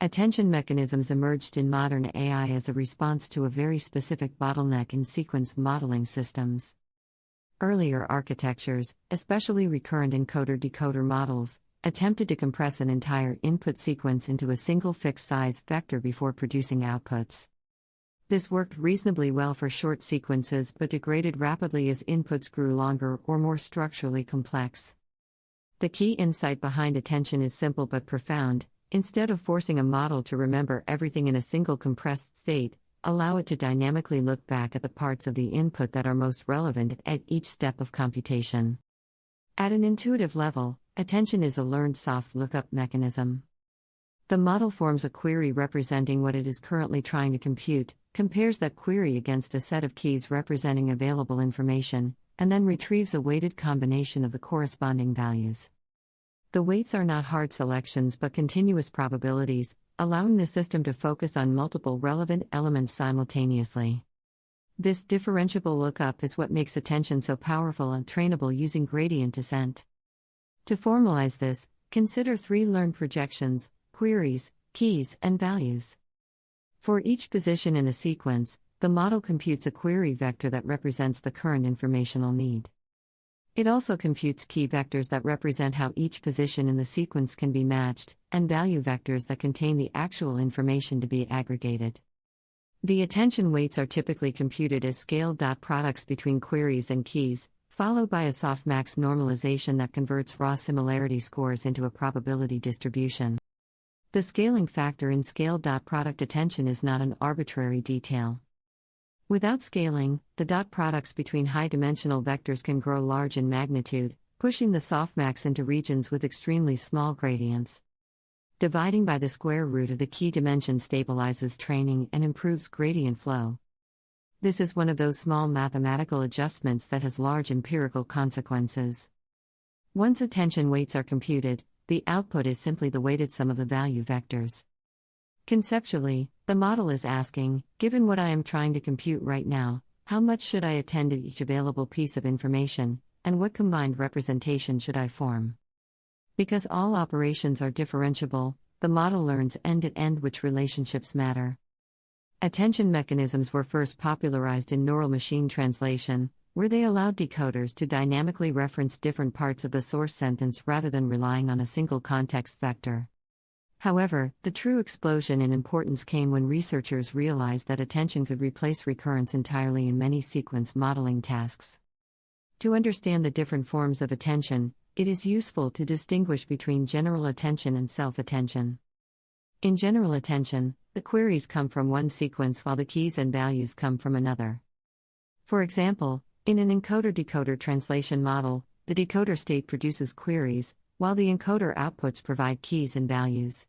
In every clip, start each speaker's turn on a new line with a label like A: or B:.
A: Attention mechanisms emerged in modern AI as a response to a very specific bottleneck in sequence modeling systems. Earlier architectures, especially recurrent encoder-decoder models, attempted to compress an entire input sequence into a single fixed-size vector before producing outputs. This worked reasonably well for short sequences but degraded rapidly as inputs grew longer or more structurally complex. The key insight behind attention is simple but profound. Instead of forcing a model to remember everything in a single compressed state, allow it to dynamically look back at the parts of the input that are most relevant at each step of computation. At an intuitive level, attention is a learned soft lookup mechanism. The model forms a query representing what it is currently trying to compute, compares that query against a set of keys representing available information, and then retrieves a weighted combination of the corresponding values. The weights are not hard selections but continuous probabilities, allowing the system to focus on multiple relevant elements simultaneously. This differentiable lookup is what makes attention so powerful and trainable using gradient descent. To formalize this, consider three learned projections: queries, keys, and values. For each position in a sequence, the model computes a query vector that represents the current informational need. It also computes key vectors that represent how each position in the sequence can be matched, and value vectors that contain the actual information to be aggregated. The attention weights are typically computed as scaled dot products between queries and keys, followed by a softmax normalization that converts raw similarity scores into a probability distribution. The scaling factor in scaled dot product attention is not an arbitrary detail. Without scaling, the dot products between high-dimensional vectors can grow large in magnitude, pushing the softmax into regions with extremely small gradients. Dividing by the square root of the key dimension stabilizes training and improves gradient flow. This is one of those small mathematical adjustments that has large empirical consequences. Once attention weights are computed, the output is simply the weighted sum of the value vectors. Conceptually, the model is asking, given what I am trying to compute right now, how much should I attend to each available piece of information, and what combined representation should I form? Because all operations are differentiable, the model learns end-to-end which relationships matter. Attention mechanisms were first popularized in neural machine translation, where they allowed decoders to dynamically reference different parts of the source sentence rather than relying on a single context vector. However, the true explosion in importance came when researchers realized that attention could replace recurrence entirely in many sequence modeling tasks. To understand the different forms of attention, it is useful to distinguish between general attention and self-attention. In general attention, the queries come from one sequence while the keys and values come from another. For example, in an encoder-decoder translation model, the decoder state produces queries, while the encoder outputs provide keys and values.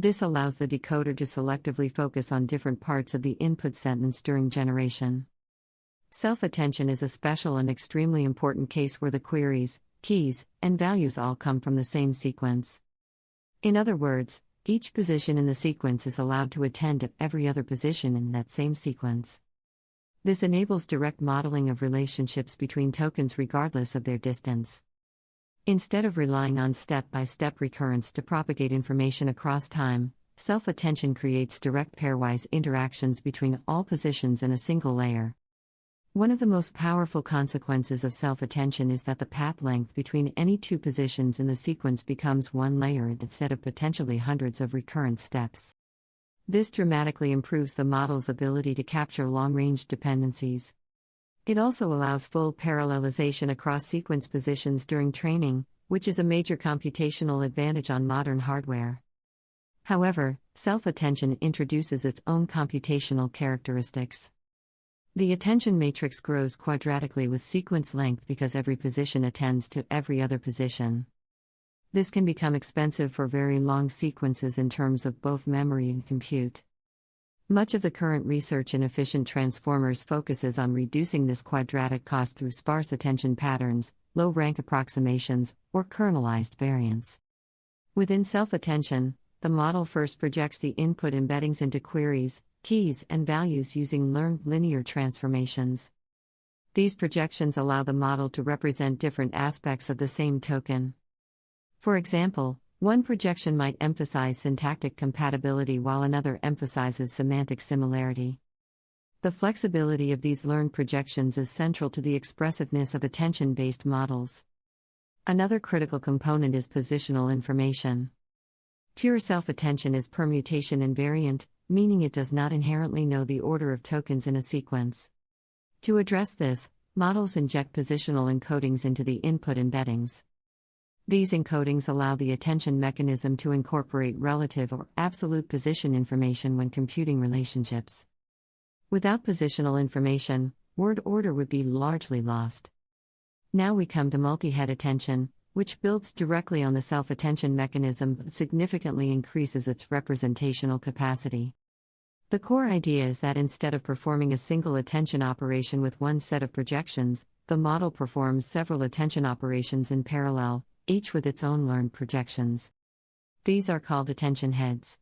A: This allows the decoder to selectively focus on different parts of the input sentence during generation. Self-attention is a special and extremely important case where the queries, keys, and values all come from the same sequence. In other words, each position in the sequence is allowed to attend to every other position in that same sequence. This enables direct modeling of relationships between tokens regardless of their distance. Instead of relying on step-by-step recurrence to propagate information across time, self-attention creates direct pairwise interactions between all positions in a single layer. One of the most powerful consequences of self-attention is that the path length between any two positions in the sequence becomes one layer instead of potentially hundreds of recurrent steps. This dramatically improves the model's ability to capture long-range dependencies. It also allows full parallelization across sequence positions during training, which is a major computational advantage on modern hardware. However, self-attention introduces its own computational characteristics. The attention matrix grows quadratically with sequence length because every position attends to every other position. This can become expensive for very long sequences in terms of both memory and compute. Much of the current research in efficient transformers focuses on reducing this quadratic cost through sparse attention patterns, low-rank approximations, or kernelized variants. Within self-attention, the model first projects the input embeddings into queries, keys, and values using learned linear transformations. These projections allow the model to represent different aspects of the same token. For example, One projection might emphasize syntactic compatibility while another emphasizes semantic similarity. The flexibility of these learned projections is central to the expressiveness of attention-based models. Another critical component is positional information. Pure self-attention is permutation invariant, meaning it does not inherently know the order of tokens in a sequence. To address this, models inject positional encodings into the input embeddings. These encodings allow the attention mechanism to incorporate relative or absolute position information when computing relationships. Without positional information, word order would be largely lost. Now we come to multi-head attention, which builds directly on the self-attention mechanism but significantly increases its representational capacity. The core idea is that instead of performing a single attention operation with one set of projections, the model performs several attention operations in parallel, each with its own learned projections. These are called attention heads.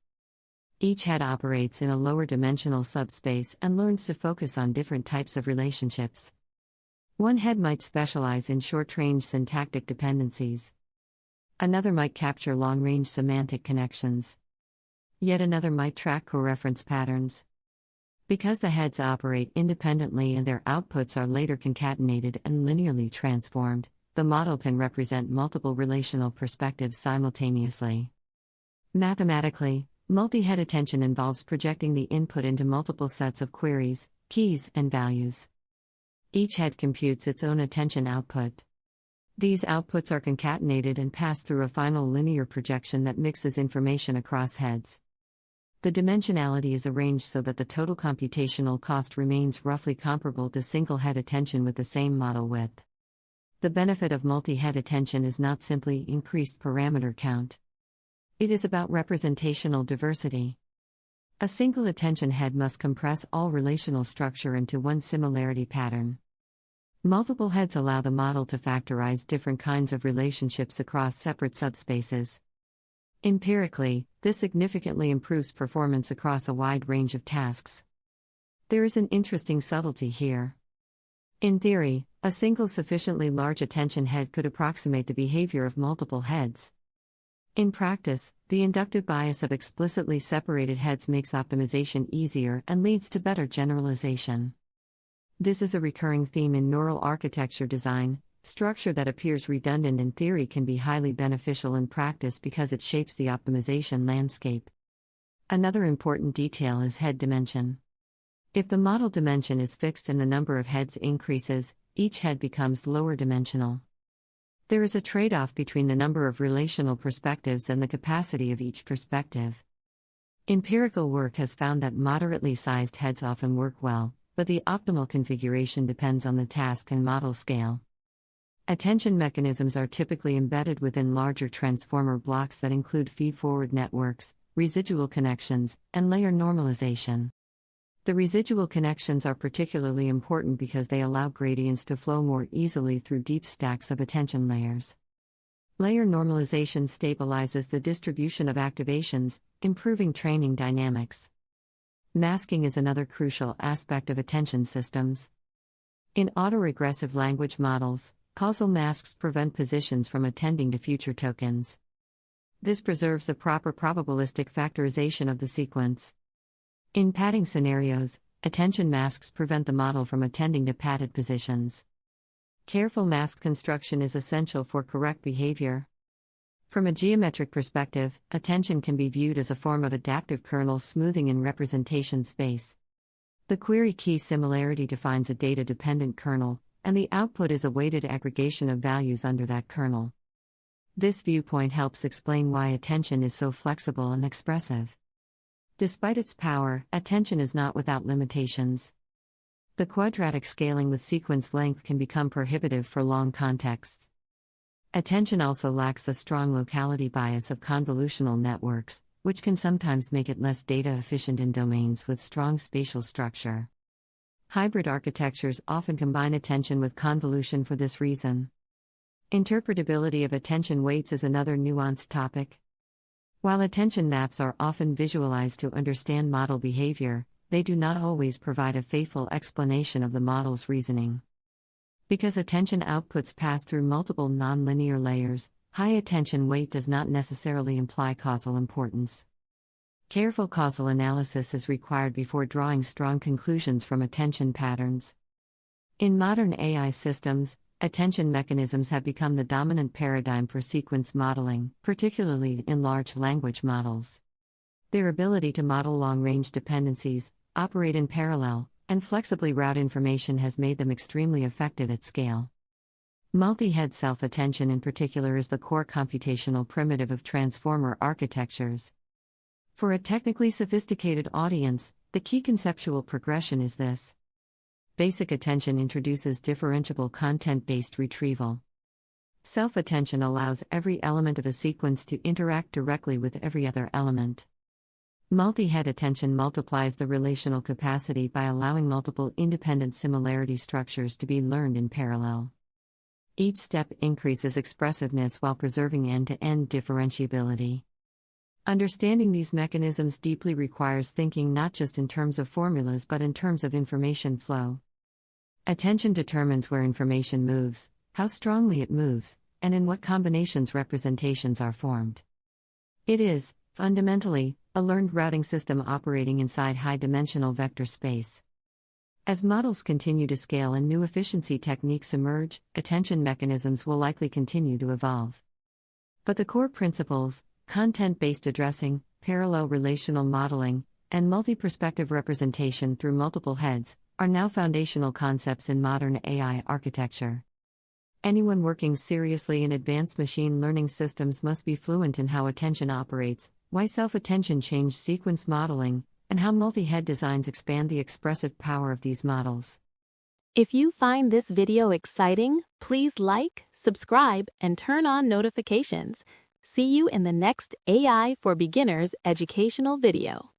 A: Each head operates in a lower dimensional subspace and learns to focus on different types of relationships. One head might specialize in short-range syntactic dependencies. Another might capture long-range semantic connections. Yet another might track coreference patterns. Because the heads operate independently and their outputs are later concatenated and linearly transformed, the model can represent multiple relational perspectives simultaneously. Mathematically, multi-head attention involves projecting the input into multiple sets of queries, keys, and values. Each head computes its own attention output. These outputs are concatenated and pass through a final linear projection that mixes information across heads. The dimensionality is arranged so that the total computational cost remains roughly comparable to single-head attention with the same model width. The benefit of multi-head attention is not simply increased parameter count. It is about representational diversity. A single attention head must compress all relational structure into one similarity pattern. Multiple heads allow the model to factorize different kinds of relationships across separate subspaces. Empirically, this significantly improves performance across a wide range of tasks. There is an interesting subtlety here. In theory, a single sufficiently large attention head could approximate the behavior of multiple heads. In practice, the inductive bias of explicitly separated heads makes optimization easier and leads to better generalization. This is a recurring theme in neural architecture design. Structure that appears redundant in theory can be highly beneficial in practice because it shapes the optimization landscape. Another important detail is head dimension. If the model dimension is fixed and the number of heads increases, each head becomes lower dimensional. There is a trade-off between the number of relational perspectives and the capacity of each perspective. Empirical work has found that moderately sized heads often work well, but the optimal configuration depends on the task and model scale. Attention mechanisms are typically embedded within larger transformer blocks that include feed-forward networks, residual connections, and layer normalization. The residual connections are particularly important because they allow gradients to flow more easily through deep stacks of attention layers. Layer normalization stabilizes the distribution of activations, improving training dynamics. Masking is another crucial aspect of attention systems. In autoregressive language models, causal masks prevent positions from attending to future tokens. This preserves the proper probabilistic factorization of the sequence. In padding scenarios, attention masks prevent the model from attending to padded positions. Careful mask construction is essential for correct behavior. From a geometric perspective, attention can be viewed as a form of adaptive kernel smoothing in representation space. The query key similarity defines a data-dependent kernel, and the output is a weighted aggregation of values under that kernel. This viewpoint helps explain why attention is so flexible and expressive. Despite its power, attention is not without limitations. The quadratic scaling with sequence length can become prohibitive for long contexts. Attention also lacks the strong locality bias of convolutional networks, which can sometimes make it less data efficient in domains with strong spatial structure. Hybrid architectures often combine attention with convolution for this reason. Interpretability of attention weights is another nuanced topic. While attention maps are often visualized to understand model behavior, they do not always provide a faithful explanation of the model's reasoning. Because attention outputs pass through multiple nonlinear layers, High attention weight does not necessarily imply causal importance. Careful causal analysis is required before drawing strong conclusions from attention patterns. In modern AI systems, attention mechanisms have become the dominant paradigm for sequence modeling, particularly in large language models. Their ability to model long-range dependencies, operate in parallel, and flexibly route information has made them extremely effective at scale. Multi-head self-attention in particular is the core computational primitive of transformer architectures. For a technically sophisticated audience, the key conceptual progression is this. Basic attention introduces differentiable content-based retrieval. Self-attention allows every element of a sequence to interact directly with every other element. Multi-head attention multiplies the relational capacity by allowing multiple independent similarity structures to be learned in parallel. Each step increases expressiveness while preserving end-to-end differentiability. Understanding these mechanisms deeply requires thinking not just in terms of formulas but in terms of information flow. Attention determines where information moves, how strongly it moves, and in what combinations representations are formed. It is, fundamentally, a learned routing system operating inside high-dimensional vector space. As models continue to scale and new efficiency techniques emerge, attention mechanisms will likely continue to evolve. But the core principles, content-based addressing, parallel relational modeling, and multi-perspective representation through multiple heads, are now foundational concepts in modern AI architecture. Anyone working seriously in advanced machine learning systems must be fluent in how attention operates, why self-attention changed sequence modeling, and how multi-head designs expand the expressive power of these models.
B: If you find this video exciting, please like, subscribe, and turn on notifications. See you in the next AI for Beginners educational video.